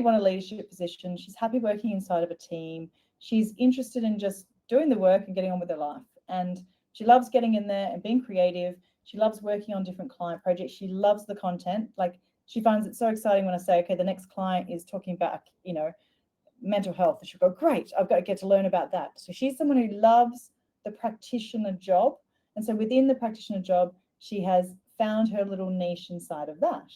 want a leadership position. She's happy working inside of a team. She's interested in just doing the work and getting on with her life. And she loves getting in there and being creative. She loves working on different client projects. She loves the content. Like, she finds it so exciting when I say, okay, the next client is talking about, mental health. And she'll go, great, I've got to get to learn about that. So she's someone who loves the practitioner job. And so within the practitioner job, she has found her little niche inside of that,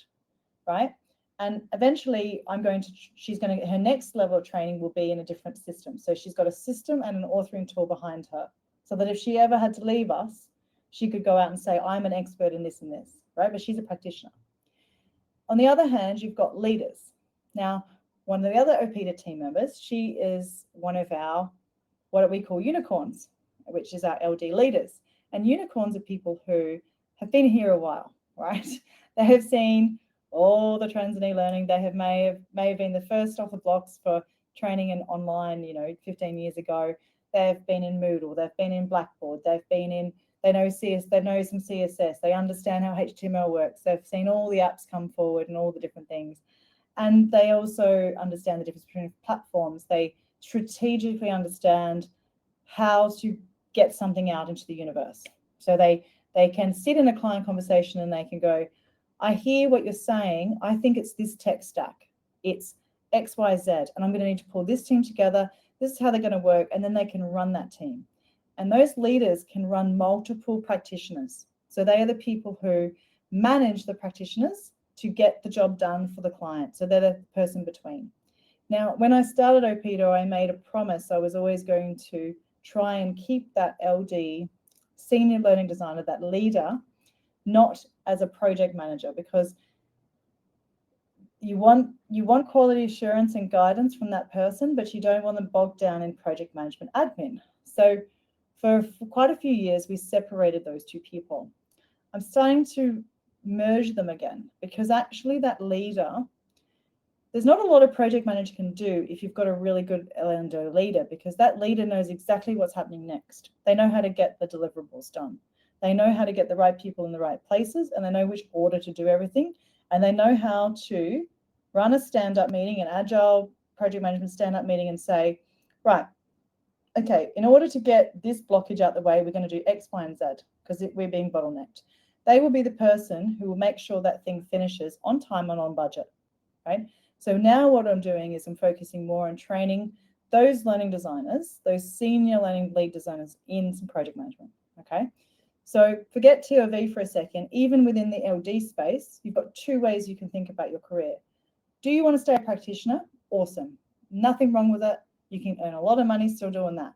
right? And eventually her next level of training will be in a different system. So she's got a system and an authoring tool behind her, so that if she ever had to leave us, she could go out and say, I'm an expert in this and this, right? But she's a practitioner. On the other hand, you've got leaders. Now, one of the other OPEDA team members, she is one of our, what we call unicorns, which is our LD leaders. And unicorns are people who have been here a while, right? They have seen all the trends in e-learning. They may have been the first off the blocks for training in online, 15 years ago. They've been in Moodle, they've been in Blackboard, they know some CSS, they understand how HTML works, they've seen all the apps come forward and all the different things. And they also understand the difference between platforms. They strategically understand how to get something out into the universe. So they can sit in a client conversation and they can go, I hear what you're saying. I think it's this tech stack. It's X, Y, Z. And I'm going to need to pull this team together. This is how they're going to work. And then they can run that team. And those leaders can run multiple practitioners. So they are the people who manage the practitioners to get the job done for the client. So they're the person between. Now, when I started OPEDA, I made a promise. I was always going to try and keep that LD, senior learning designer, that leader, not as a project manager, because you want quality assurance and guidance from that person, but you don't want them bogged down in project management admin. So for quite a few years, we separated those two people. I'm starting to merge them again, because actually that leader, there's not a lot a project manager can do if you've got a really good L&D leader, because that leader knows exactly what's happening next. They know how to get the deliverables done. They know how to get the right people in the right places, and they know which order to do everything. And they know how to run a stand-up meeting, an agile project management stand-up meeting, and say, right, okay, in order to get this blockage out the way, we're going to do X, Y, and Z, because we're being bottlenecked. They will be the person who will make sure that thing finishes on time and on budget, right? So now what I'm doing is I'm focusing more on training those learning designers, those senior learning lead designers, in some project management, okay? So forget TOV for a second. Even within the LD space, you've got two ways you can think about your career. Do you want to stay a practitioner? Awesome. Nothing wrong with it. You can earn a lot of money still doing that,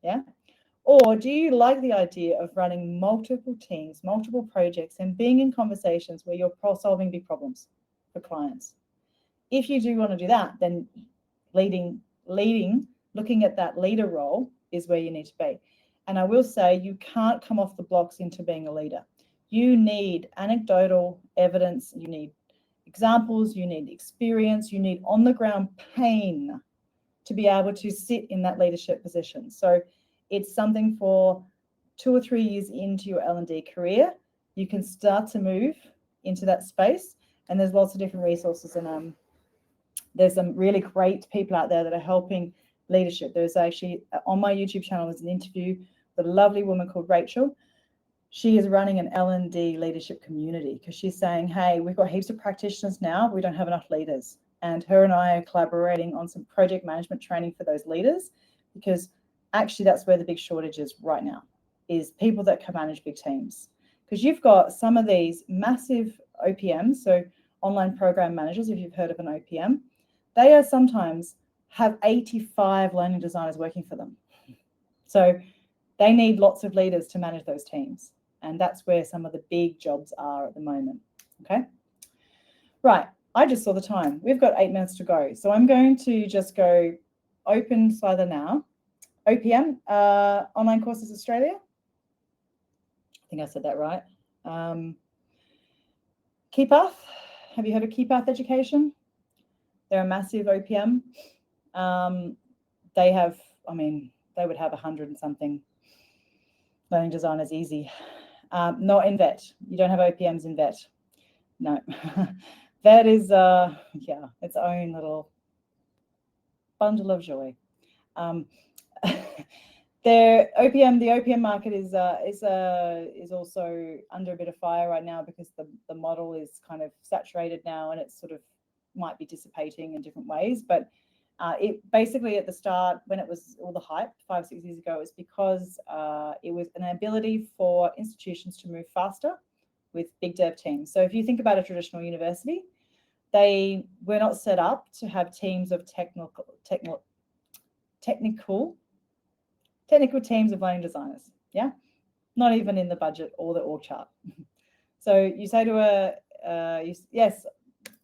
yeah? Or do you like the idea of running multiple teams, multiple projects, and being in conversations where you're solving big problems for clients? If you do want to do that, then leading, looking at that leader role is where you need to be. And I will say, you can't come off the blocks into being a leader. You need anecdotal evidence, you need examples, you need experience, you need on-the-ground pain to be able to sit in that leadership position. So it's something for 2 or 3 years into your L&D career, you can start to move into that space. And there's lots of different resources, and there's some really great people out there that are helping leadership. There's actually, on my YouTube channel, there's an interview with a lovely woman called Rachel. She is running an L&D leadership community, because she's saying, hey, we've got heaps of practitioners now, we don't have enough leaders. And her and I are collaborating on some project management training for those leaders, because actually that's where the big shortage is right now, is people that can manage big teams. Because you've got some of these massive OPMs, so online program managers, if you've heard of an OPM, they are sometimes have 85 learning designers working for them. So they need lots of leaders to manage those teams. And that's where some of the big jobs are at the moment, okay? Right, I just saw the time. We've got 8 minutes to go. So I'm going to just go open Slido now. OPM, Online Courses Australia. I think I said that right. KeepPath, have you heard of KeepPath Education? They're a massive OPM. They have, they would have 100 and something learning designers easy. Not in VET. You don't have OPMs in VET. No. That is, yeah, its own little bundle of joy. The OPM market is also under a bit of fire right now, because the model is kind of saturated now, and it's sort of might be dissipating in different ways. But it basically, at the start, when it was all the hype 5 or 6 years ago, it was because it was an ability for institutions to move faster with big dev teams. So if you think about a traditional university, they were not set up to have teams of technical teams of learning designers, yeah? Not even in the budget or the org chart. So you say to yes,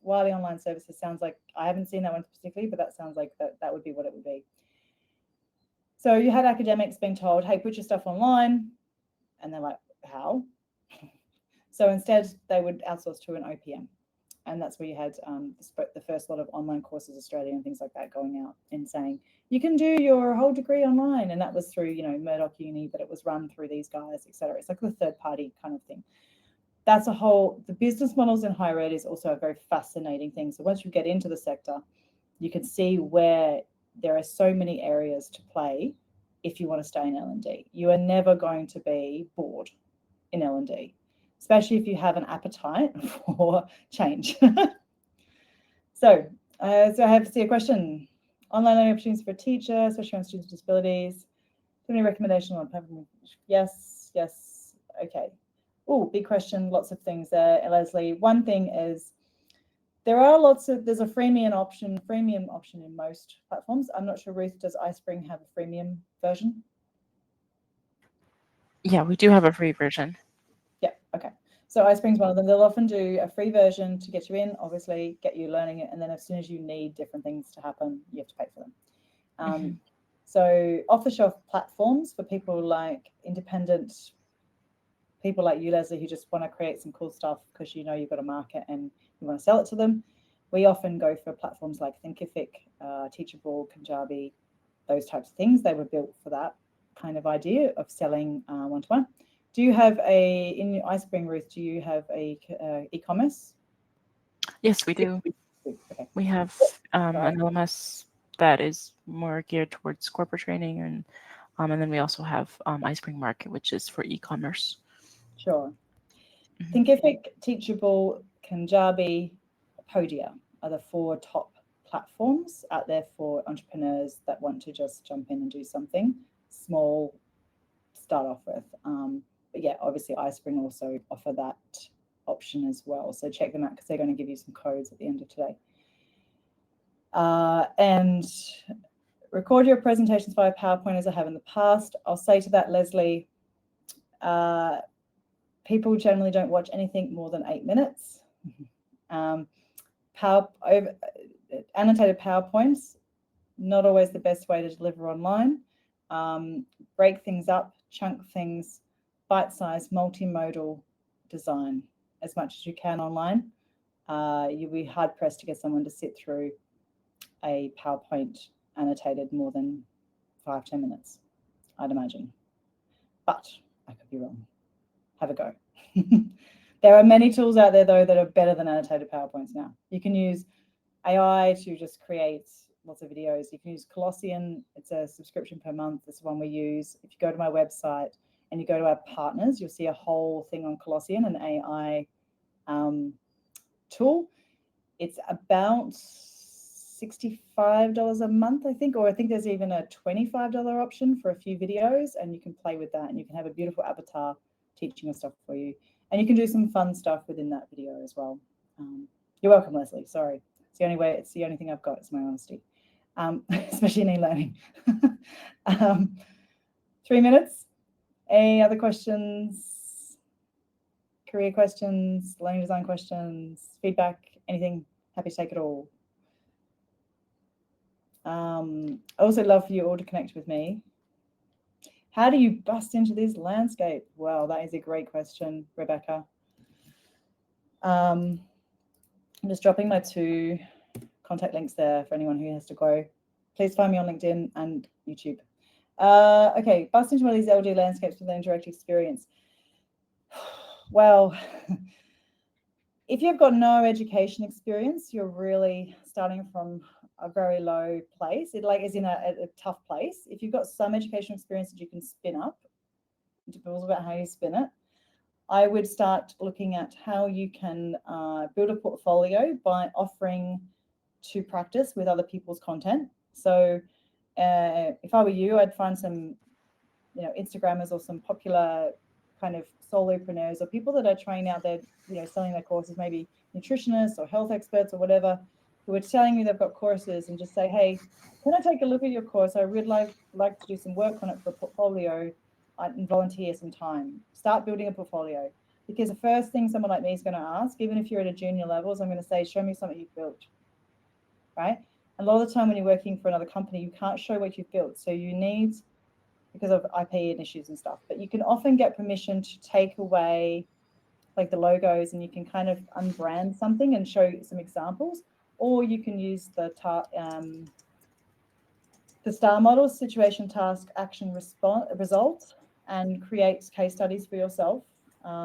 Wiley Online Services sounds like, I haven't seen that one particularly, but that sounds like that would be what it would be. So you had academics being told, hey, put your stuff online. And they're like, how? So instead, they would outsource to an OPM. And that's where you had the first lot of online courses Australia and things like that going out and saying, you can do your whole degree online. And that was through, you know, Murdoch Uni, but it was run through these guys, etc. It's like the third party kind of thing. That's the business models in higher ed is also a very fascinating thing. So once you get into the sector, you can see where there are so many areas to play if you want to stay in L&D. You are never going to be bored in L&D, especially if you have an appetite for change. So I see a question. Online learning opportunities for a teacher, especially on students with disabilities. Do you have any recommendation on platform? Yes. Okay. Oh, big question. Lots of things there, Leslie. One thing is there's a freemium option in most platforms. I'm not sure, Ruth, does iSpring have a freemium version? Yeah, we do have a free version. Yeah, okay. So iSpring's one of them. They'll often do a free version to get you in, obviously, get you learning it, and then as soon as you need different things to happen, you have to pay for them. So off-the-shelf platforms for people like independent people like you, Leslie, who just want to create some cool stuff because you know you've got a market and you want to sell it to them. We often go for platforms like Thinkific, Teachable, Kajabi, those types of things. They were built for that kind of idea of selling one-to-one. Do you have in your iSpring, Ruth, do you have a e-commerce? Yes, we do. Okay. We have an LMS that is more geared towards corporate training, and then we also have iSpring Market, which is for e-commerce. Sure. Thinkific, Teachable, Kajabi, Podia are the 4 top platforms out there for entrepreneurs that want to just jump in and do something small, start off with. But yeah, obviously iSpring also offer that option as well. So check them out because they're going to give you some codes at the end of today. And record your presentations via PowerPoint as I have in the past. I'll say to that, Leslie, people generally don't watch anything more than 8 minutes. Annotated PowerPoints, not always the best way to deliver online. Break things up, chunk things, bite-sized, multimodal design as much as you can online. You'll be hard-pressed to get someone to sit through a PowerPoint annotated more than 5-10 minutes, I'd imagine. But I could be wrong. Have a go. There are many tools out there, though, that are better than annotated PowerPoints now. You can use AI to just create lots of videos. You can use Colossian. It's a subscription per month. This is one we use. If you go to my website and you go to our partners, you'll see a whole thing on Colossian, an AI tool. It's about $65 a month, I think, or I think there's even a $25 option for a few videos, and you can play with that and you can have a beautiful avatar teaching your stuff for you. And you can do some fun stuff within that video as well. You're welcome, Leslie. Sorry. It's the only thing I've got is my honesty, especially in e-learning. 3 minutes. Any other questions? Career questions, learning design questions, feedback, anything? Happy to take it all. I also love for you all to connect with me. How do you bust into this landscape? Well, that is a great question, Rebecca. I'm just dropping my 2 contact links there for anyone who has to go. Please find me on LinkedIn and YouTube. Okay, bust into one of these LD landscapes with an direct experience. Well, if you've got no education experience, you're really starting from a very low place. It is in a tough place. If you've got some education experience that you can spin up, it depends about how you spin it. I would start looking at how you can build a portfolio by offering to practice with other people's content. So if I were you, I'd find some, Instagrammers or some popular kind of solopreneurs or people that are trained out there, selling their courses, maybe nutritionists or health experts or whatever, who are telling you they've got courses, and just say, hey, can I take a look at your course? I would like to do some work on it for a portfolio and volunteer some time. Start building a portfolio. Because the first thing someone like me is going to ask, even if you're at a junior level, is I'm going to say, show me something you've built, right? A lot of the time when you're working for another company, you can't show what you've built. So you need, because of IP and issues and stuff, but you can often get permission to take away like the logos, and you can kind of unbrand something and show some examples, or you can use the STAR model, situation, task, action, result, and create case studies for yourself.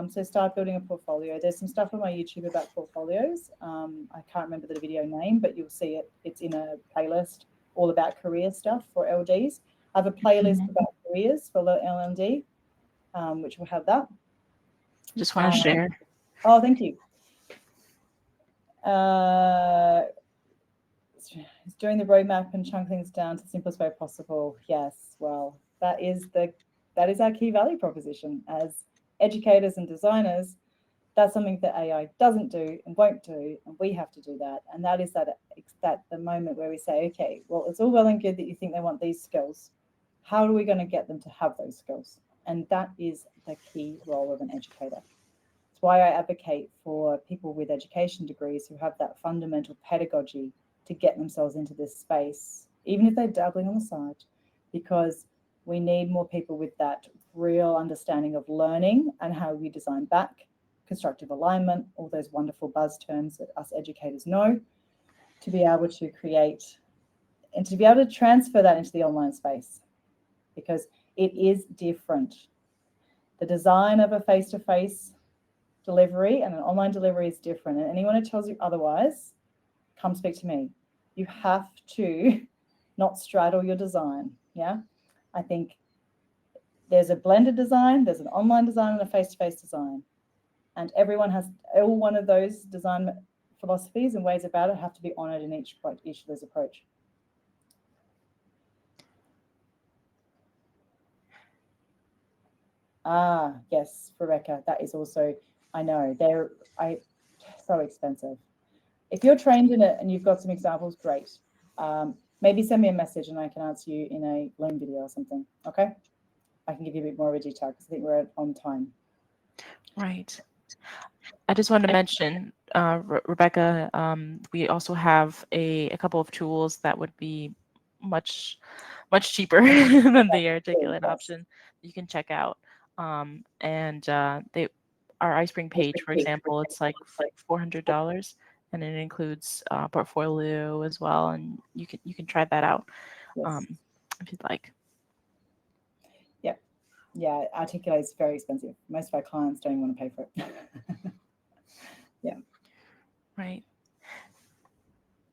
So start building a portfolio. There's some stuff on my YouTube about portfolios. I can't remember the video name, but you'll see it. It's in a playlist all about career stuff for LDs. I have a playlist about careers for LMD, which will have that. Just want to share. Oh, thank you. Doing the roadmap and chunk things down to the simplest way possible. Yes, well, that is our key value proposition as educators and designers. That's something that AI doesn't do and won't do, and we have to do that. And that is that the moment where we say, okay, well, it's all well and good that you think they want these skills. How are we going to get them to have those skills? And that is the key role of an educator. It's why I advocate for people with education degrees who have that fundamental pedagogy to get themselves into this space, even if they're dabbling on the side, because we need more people with that real understanding of learning and how we design back, constructive alignment, all those wonderful buzz terms that us educators know, to be able to create and to be able to transfer that into the online space, because it is different. The design of a face-to-face delivery and an online delivery is different. And anyone who tells you otherwise, come speak to me. You have to not straddle your design. Yeah, I think there's a blended design, there's an online design and a face-to-face design. And everyone has all one of those design philosophies and ways about it have to be honored in each of those approach. Ah, yes, Rebecca, that is also, I know, they're so expensive. If you're trained in it and you've got some examples, great. Maybe send me a message and I can answer you in a Loom video or something, okay? I can give you a bit more of a detail because I think we're on time. Right. I just wanted to mention, Rebecca, we also have a couple of tools that would be much cheaper than the articulate option you can check out. And our iSpring page, for example, it's like $400, and it includes portfolio as well, and you can try that out if you'd like. Yeah, articulate is very expensive. Most of our clients don't even want to pay for it. Yeah. Right.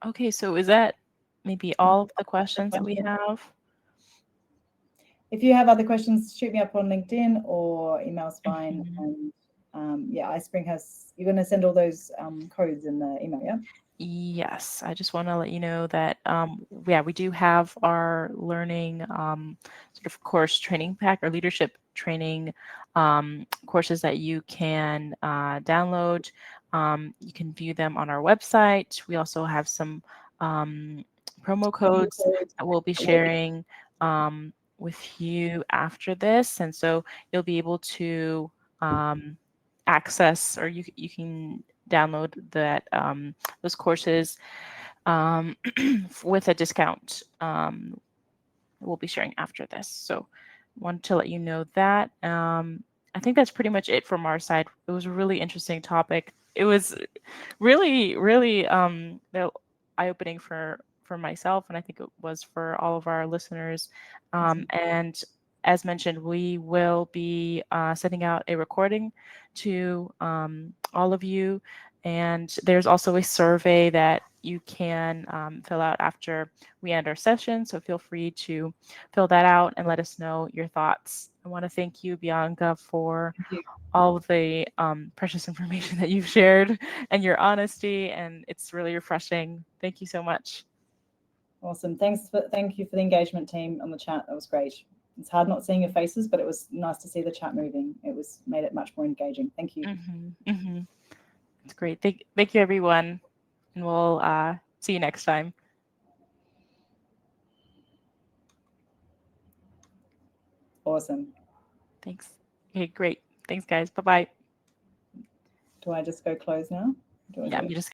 Okay, so is that maybe all of the questions that we have? If you have other questions, shoot me up on LinkedIn or email's fine. And yeah, iSpring you're going to send all those codes in the email, yeah? Yes, I just want to let you know that, we do have our learning sort of course training pack or leadership training courses that you can download. You can view them on our website. We also have some promo codes that we'll be sharing with you after this. And so you'll be able to access, or you can download that those courses with a discount we'll be sharing after this. So wanted to let you know that. I think that's pretty much it from our side. It was a really interesting topic. It was really, really eye-opening for myself, and I think it was for all of our listeners. And as mentioned, we will be sending out a recording to all of you. And there's also a survey that you can fill out after we end our session. So feel free to fill that out and let us know your thoughts. I want to thank you, Bianca, for all of the precious information that you've shared and your honesty. And it's really refreshing. Thank you so much. Awesome. Thank you for the engagement team on the chat. That was great. It's hard not seeing your faces, but it was nice to see the chat moving. It made it much more engaging. Thank you. It's great. Thank you, everyone. And we'll see you next time. Awesome. Thanks. Okay, great. Thanks, guys. Bye-bye. Do I just go close now? Yeah, you just